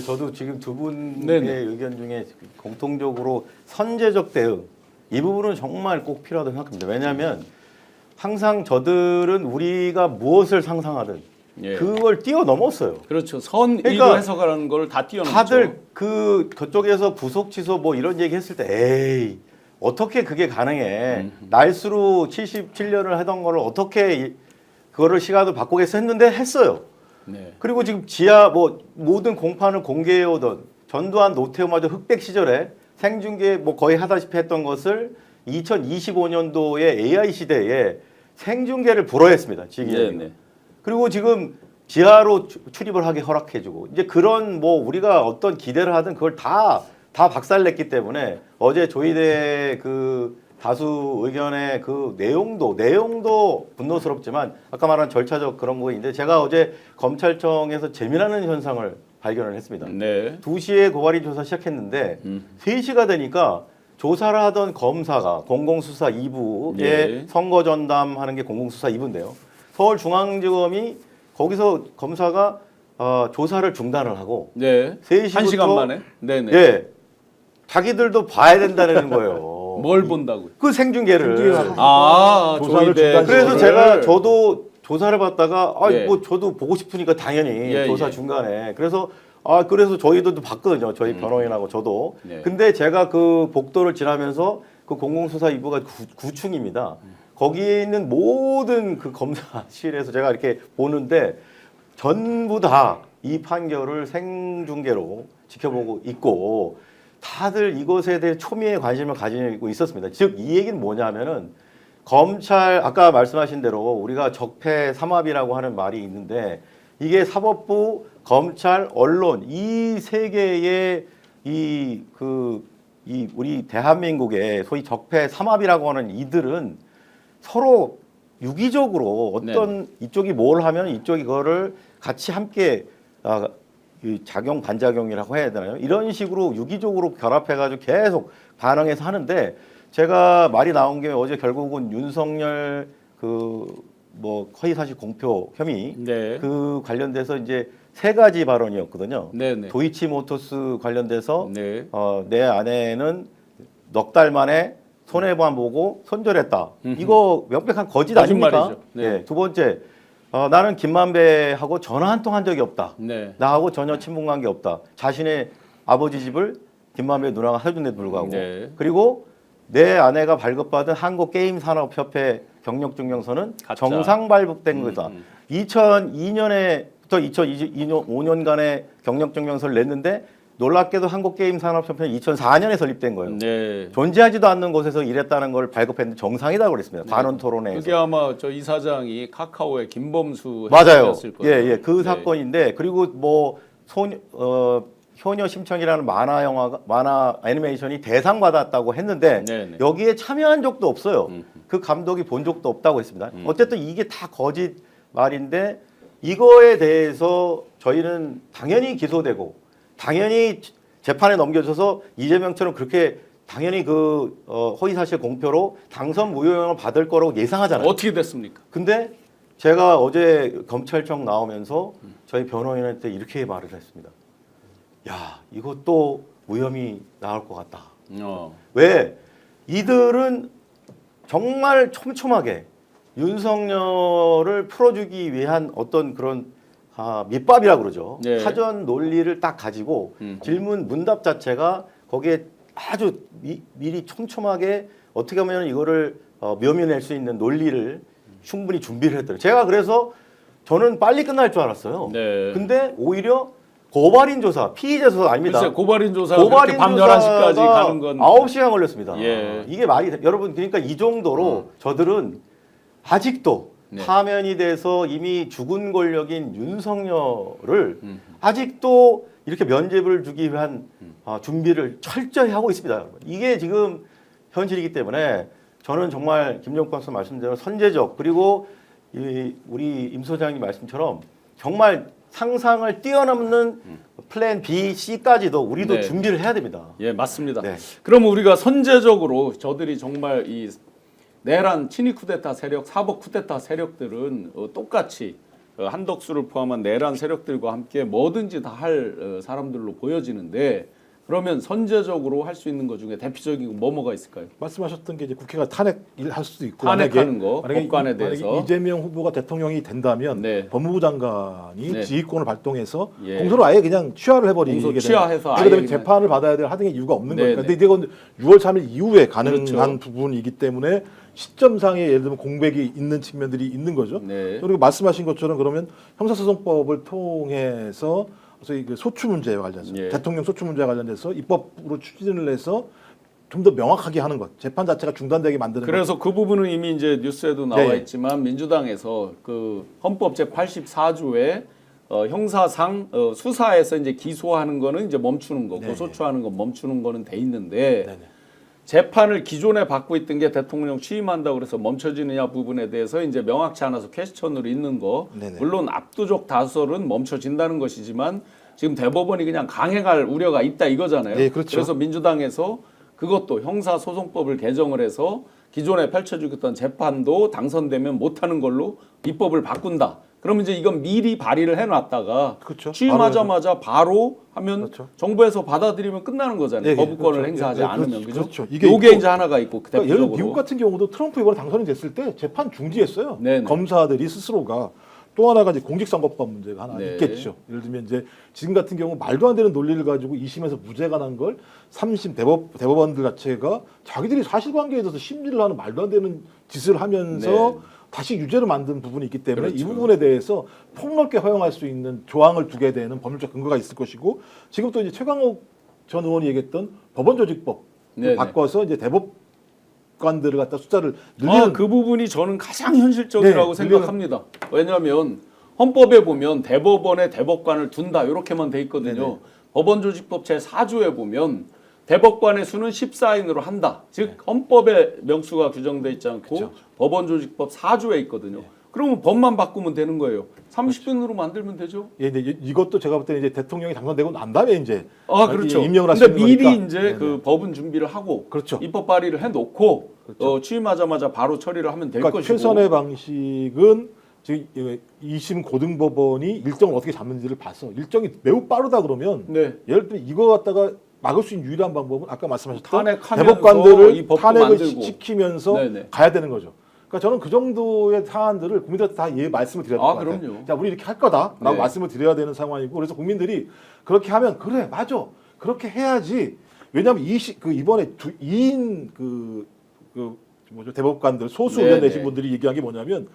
저도 지금 두 분의 네네. 의견 중에 공통적으로 선제적 대응 이 부분은 정말 꼭 필요하다고 생각합니다. 왜냐하면 항상 저들은 우리가 무엇을 상상하든 예. 그걸 뛰어넘었어요. 그렇죠. 선의로 그러니까 해석하는 걸 다 뛰어넘죠. 다들 그쪽에서 부속 취소 뭐 이런 얘기 했을 때 에이 어떻게 그게 가능해? 날수로 77년을 하던 거를 어떻게 그거를 시간을 바꾸겠어 했는데 했어요. 네. 그리고 지금 지하 뭐 모든 공판을 공개해 오던 전두환 노태우마저 흑백 시절에 생중계 뭐 거의 하다시피 했던 것을 2025년도에 AI 시대에 생중계를 불허했습니다. 지기현이. 네. 그리고 지금 지하로 출입을 하게 허락해주고 이제 그런 뭐 우리가 어떤 기대를 하든 그걸 다 박살냈기 때문에 어제 조희대 그 다수 의견의 그 내용도 분노스럽지만 아까 말한 절차적 그런 부분인데 제가 어제 검찰청에서 재미나는 현상을 발견을 했습니다. 네. 2시에 고발인 조사 시작했는데 3시가 되니까 조사를 하던 검사가 공공수사 2부에 예. 선거 전담하는 게 공공수사 2부인데요. 서울중앙지검이 거기서 검사가 조사를 중단을 하고 네. 3시부터 1시간 만에. 네네. 예, 자기들도 봐야 된다는 거예요. 뭘 본다고요? 그 생중계를. 아, 조사를 조희대. 중단- 그래서 그거를- 저도 조사를 받다가 예. 뭐 저도 보고 싶으니까 당연히 예, 조사 예. 중간에 그래서 저희들도 봤거든요. 저희 변호인하고 저도. 네. 근데 제가 그 복도를 지나면서 그 공공수사 2부가 9층입니다. 거기에 있는 모든 그 검사실에서 제가 이렇게 보는데 전부 다 이 판결을 생중계로 지켜보고 있고 다들 이것에 대해 초미의 관심을 가지고 있었습니다. 즉 이 얘기는 뭐냐면은 검찰 아까 말씀하신 대로 우리가 적폐 삼합이라고 하는 말이 있는데 이게 사법부, 검찰, 언론 이 세 개의 우리 대한민국의 소위 적폐 삼합이라고 하는 이들은 서로 유기적으로 어떤 이쪽이 뭘 하면 이쪽이 그거를 같이 함께 이 작용 반작용이라고 해야 되나요? 이런 식으로 유기적으로 결합해가지고 계속 반응해서 하는데 제가 말이 나온 게 어제 결국은 윤석열 뭐 허위사실 공표 혐의 네. 그 관련돼서 이제 3가지 발언이었거든요. 네네. 도이치모터스 관련돼서 네. 내 아내는 넉 달 만에 손해보험 보고 손절했다. 이거 명백한 거짓 아닙니까? 거짓말이죠. 네. 예. 두 번째, 나는 김만배하고 전화 한 통 한 적이 없다. 네. 나하고 전혀 친분 관계 없다. 자신의 아버지 집을 김만배 누나가 해준 데도 불구하고. 네. 그리고 내 아내가 발급받은 한국게임산업협회 경력증명서는 가짜. 정상 발급된 거다. 2002년에부터 2025년간의 경력증명서를 냈는데 놀랍게도 한국게임산업협회는 2004년에 설립된 거예요. 네. 존재하지도 않는 곳에서 일했다는 걸 발급했는데 정상이라고 그랬습니다. 반원 토론회에서. 그게 아마 저 이사장이 카카오의 김범수 맞아요. 회장이었을 거예요. 예. 그 네. 사건인데 그리고 뭐 효녀 심청이라는 만화 애니메이션이 대상 받았다고 했는데 네네. 여기에 참여한 적도 없어요. 그 감독이 본 적도 없다고 했습니다. 어쨌든 이게 다 거짓 말인데 이거에 대해서 저희는 당연히 기소되고 당연히 재판에 넘겨져서 이재명처럼 그렇게 당연히 허위사실 공표로 당선 무효형을 받을 거라고 예상하잖아요. 어떻게 됐습니까? 근데 제가 어제 검찰청 나오면서 저희 변호인한테 이렇게 말을 했습니다. 야, 이것도 무혐의 나올 것 같다. 왜? 이들은 정말 촘촘하게 윤석열을 풀어주기 위한 어떤 그런 밑밥이라고 그러죠. 네. 사전 논리를 딱 가지고 질문 문답 자체가 거기에 아주 미리 촘촘하게 어떻게 하면 이거를 묘미낼 수 있는 논리를 충분히 준비를 했더라고요. 제가 그래서 저는 빨리 끝날 줄 알았어요. 네. 근데 오히려 고발인 조사, 피의자 조사 아닙니다. 글쎄, 고발인 조사가 그렇게 밤 11시까지 가는 건 9시간 걸렸습니다. 예. 이게 여러분 그러니까 이 정도로 저들은 아직도 네. 파면이 돼서 이미 죽은 권력인 윤석열을 아직도 이렇게 면죄부를 주기 위한 준비를 철저히 하고 있습니다. 여러분. 이게 지금 현실이기 때문에 저는 정말 김종국 박사 말씀대로 선제적 그리고 우리 임 소장님 말씀처럼 정말 상상을 뛰어넘는 플랜 B, C까지도 우리도 네. 준비를 해야 됩니다. 예, 맞습니다. 네. 그럼 우리가 선제적으로 저들이 정말 이 내란 친위 쿠데타 세력, 사법 쿠데타 세력들은 똑같이 한덕수를 포함한 내란 세력들과 함께 뭐든지 다 할 사람들로 보여지는데 그러면 선제적으로 할 수 있는 것 중에 대표적인 거 뭐가 있을까요? 말씀하셨던 게 이제 국회가 탄핵을 할 수도 있고 탄핵하는 거, 만약에 법관에 대해서. 만약에 이재명 후보가 대통령이 된다면 네. 법무부 장관이 네. 지휘권을 발동해서 예. 공소를 아예 그냥 취하를 해버리게 공소 되는 취하해서 그렇게 아예 되면 그냥- 재판을 받아야 될 하등의 이유가 없는 네, 거니까. 네. 근데 이건 6월 3일 이후에 가능한 그렇죠. 부분이기 때문에 시점상에 예를 들면 공백이 있는 측면들이 있는 거죠. 네. 그리고 말씀하신 것처럼 그러면 형사소송법을 통해서 소위 그 소추 문제와 관련해서 예. 대통령 소추 문제와 관련해서 입법으로 추진을 해서 좀 더 명확하게 하는 것, 재판 자체가 중단되게 만드는 것. 그래서 그 부분은 이미 이제 뉴스에도 나와 네. 있지만 민주당에서 그 헌법 제 84조에 형사상 수사에서 이제 기소하는 거는 이제 멈추는 거고 네네. 소추하는 거 멈추는 거는 돼 있는데 네네. 재판을 기존에 받고 있던 게 대통령 취임한다고 그래서 멈춰지느냐 부분에 대해서 이제 명확치 않아서 퀘스천으로 있는 거 네네. 물론 압도적 다수설은 멈춰진다는 것이지만 지금 대법원이 그냥 강행할 우려가 있다 이거잖아요. 네, 그렇죠. 그래서 민주당에서 그것도 형사소송법을 개정을 해서 기존에 펼쳐지던 재판도 당선되면 못하는 걸로 입법을 바꾼다. 그러면 이제 이건 미리 발의를 해놨다가 그렇죠. 취임하자마자 바로 하면 그렇죠. 정부에서 받아들이면 끝나는 거잖아요. 네, 거부권을 그렇죠. 행사하지 네, 않으면 그렇죠. 그죠? 그렇죠. 이게 요게 있고, 이제 하나가 있고 그러니까 예를 대표적으로 들면 미국 같은 경우도 트럼프 이번에 당선이 됐을 때 재판 중지했어요. 네네. 검사들이 스스로가. 또 하나가 이제 공직선거법 문제가 하나 네. 있겠죠. 예를 들면 이제 지금 같은 경우 말도 안 되는 논리를 가지고 2심에서 무죄가 난 걸 3심 대법원들 자체가 자기들이 사실관계에 대해서 심리를 하는 말도 안 되는 짓을 하면서 네. 다시 유죄를 만든 부분이 있기 때문에 이 그렇죠. 부분에 대해서 폭넓게 허용할 수 있는 조항을 두게 되는 법률적 근거가 있을 것이고 지금 또 이제 최강욱 전 의원이 얘기했던 법원조직법 네네. 바꿔서 이제 대법관들을 갖다 숫자를 늘리는 그 부분이 저는 가장 현실적이라고 네, 생각합니다. 왜냐하면 헌법에 보면 대법원에 대법관을 둔다 이렇게만 돼 있거든요. 네네. 법원조직법 제 4조에 보면 대법관의 수는 14인으로 한다. 즉 헌법에 명수가 규정돼 있지 않고 그쵸. 법원조직법 4조에 있거든요. 그러면 법만 바꾸면 되는 거예요. 30인으로 만들면 되죠. 예, 근데 이것도 제가 볼 때는 이제 대통령이 당선되고 난 다음에 이제 그렇죠. 임명을 할 수 근데 있는 미리 거니까. 이제 네네. 그 법은 준비를 하고 그렇죠. 입법 발의를 해놓고 그렇죠. 취임하자마자 바로 처리를 하면 될 그러니까 것이고. 최선의 방식은 지금 2심 고등법원이 일정을 어떻게 잡는지를 봐서 일정이 매우 빠르다 그러면 네. 예를 들면 이거 갖다가 막을 수 있는 유일한 방법은 아까 말씀하셨던 탄핵하면서 대법관들을 이 법도 탄핵을 만들고. 시키면서 네네. 가야 되는 거죠. 그러니까 저는 그 정도의 사안들을 국민들한테 다 말씀을 드려야 될 것 같아요. 그럼요. 자, 우리 이렇게 할 거다라고 네. 말씀을 드려야 되는 상황이고 그래서 국민들이 그렇게 하면 그래 맞아 그렇게 해야지. 왜냐하면 이번에 2인 대법관들 소수 의견 네네. 내신 분들이 얘기한 게 뭐냐면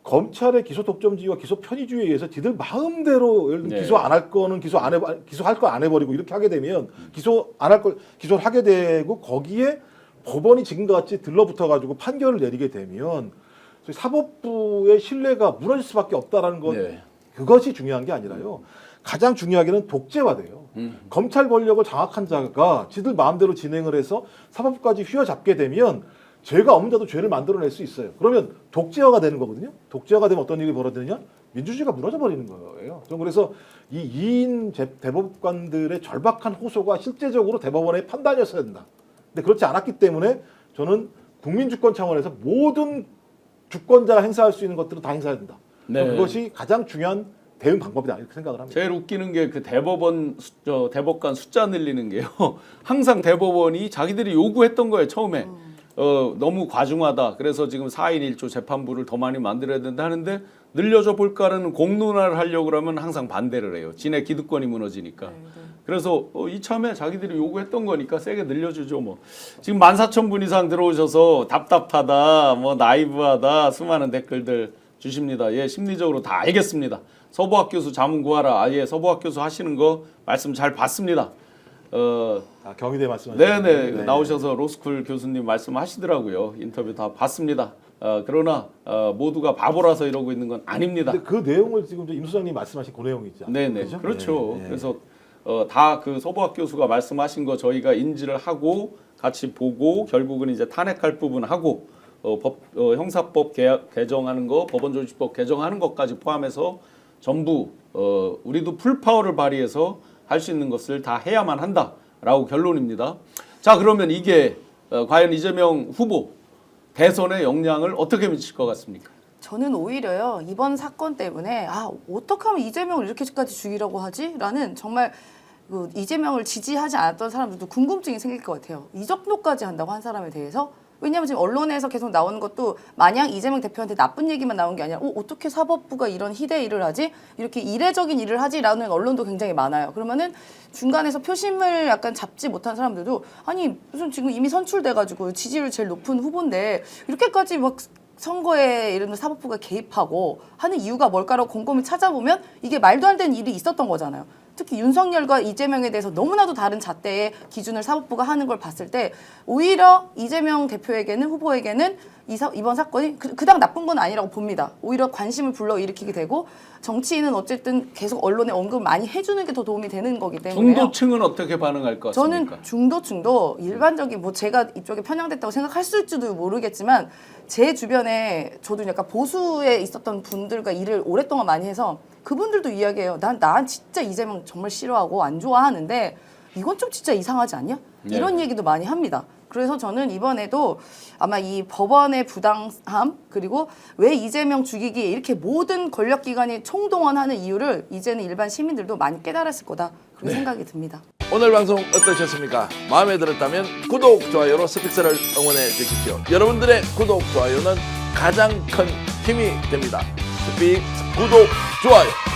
검찰의 기소 독점주의와 기소 편의주의에 의해서 지들 마음대로 예를 들면 네. 기소 안 할 거는 기소할 거 안 해버리고 이렇게 하게 되면 기소 안 할 걸 기소를 하게 되고 거기에 법원이 지금과 같이 들러붙어 가지고 판결을 내리게 되면 소위 사법부의 신뢰가 무너질 수밖에 없다라는 것 네. 그것이 중요한 게 아니라요. 가장 중요하게는 독재화돼요. 검찰 권력을 장악한 자가 지들 마음대로 진행을 해서 사법부까지 휘어잡게 되면 죄가 없는 자도 죄를 만들어낼 수 있어요. 그러면 독재화가 되는 거거든요. 독재화가 되면 어떤 일이 벌어지느냐? 민주주의가 무너져 버리는 거예요. 저는 그래서 이 2인 대법관들의 절박한 호소가 실제적으로 대법원의 판단이었어야 된다. 근데 그렇지 않았기 때문에 저는 국민주권 차원에서 모든 주권자가 행사할 수 있는 것들은 다 행사해야 된다. 네. 그것이 가장 중요한 대응 방법이다 이렇게 생각을 합니다. 제일 웃기는 게 그 대법관 숫자 늘리는 게요. 항상 대법원이 자기들이 요구했던 거예요. 처음에 너무 과중하다. 그래서 지금 4인 1조 재판부를 더 많이 만들어야 된다 하는데 늘려줘 볼까라는 공론화를 하려고 그러면 항상 반대를 해요. 진의 기득권이 무너지니까. 그래서 이참에 자기들이 요구했던 거니까 세게 늘려주죠. 뭐 지금 14,000분 이상 들어오셔서 답답하다, 뭐 나이브하다 수많은 댓글들 주십니다. 예, 심리적으로 다 알겠습니다. 서부학 교수 자문 구하라. 예, 서부학 교수 하시는 거 말씀 잘 봤습니다. 경희대 말씀하시는 네네 나오셔서 로스쿨 교수님 말씀하시더라고요. 인터뷰 다 봤습니다. 그러나 모두가 바보라서 이러고 있는 건 아닙니다. 근데 그 내용을 지금 임 소장님 말씀하신 그 내용이 있지 않나요? 네네 그죠? 그렇죠. 네, 네. 그래서 다 그 서부학 교수가 말씀하신 거 저희가 인지를 하고 같이 보고 결국은 이제 탄핵할 부분 하고 형사법 개정하는 거, 법원조직법 개정하는 것까지 포함해서 전부 우리도 풀파워를 발휘해서 할 수 있는 것을 다 해야만 한다라고 결론입니다. 자 그러면 이게 과연 이재명 후보 대선의 영향을 어떻게 미칠 것 같습니까? 저는 오히려요 이번 사건 때문에 어떻게 하면 이재명을 이렇게까지 죽이려고 하지?라는 정말 그 이재명을 지지하지 않았던 사람들도 궁금증이 생길 것 같아요. 이 정도까지 한다고 한 사람에 대해서. 왜냐하면 지금 언론에서 계속 나오는 것도 마냥 이재명 대표한테 나쁜 얘기만 나온 게 아니라 어떻게 사법부가 이런 희대 일을 하지? 이렇게 이례적인 일을 하지라는 언론도 굉장히 많아요. 그러면은 중간에서 표심을 약간 잡지 못한 사람들도 아니 무슨 지금 이미 선출돼가지고 지지율 제일 높은 후보인데 이렇게까지 막 선거에 이런 사법부가 개입하고 하는 이유가 뭘까라고 곰곰이 찾아보면 이게 말도 안 되는 일이 있었던 거잖아요. 특히 윤석열과 이재명에 대해서 너무나도 다른 잣대의 기준을 사법부가 하는 걸 봤을 때 오히려 이재명 대표에게는 후보에게는 이번 사건이 그닥 나쁜 건 아니라고 봅니다. 오히려 관심을 불러일으키게 되고 정치인은 어쨌든 계속 언론에 언급을 많이 해주는 게 더 도움이 되는 거기 때문에 중도층은 어떻게 반응할 것 같습니까? 저는 중도층도 일반적인 뭐 제가 이쪽에 편향됐다고 생각할지도 모르겠지만 제 주변에 저도 약간 보수에 있었던 분들과 일을 오랫동안 많이 해서 그분들도 이야기해요. 난 진짜 이재명 정말 싫어하고 안 좋아하는데 이건 좀 진짜 이상하지 않냐? 이런 얘기도 많이 합니다. 그래서 저는 이번에도 아마 이 법원의 부당함 그리고 왜 이재명 죽이기에 이렇게 모든 권력기관이 총동원하는 이유를 이제는 일반 시민들도 많이 깨달았을 거다 그렇게 생각이 듭니다. 오늘 방송 어떠셨습니까? 마음에 들었다면 구독, 좋아요로 스픽스를 응원해 주십시오. 여러분들의 구독, 좋아요는 가장 큰 힘이 됩니다. 스픽스 구독, 좋아요.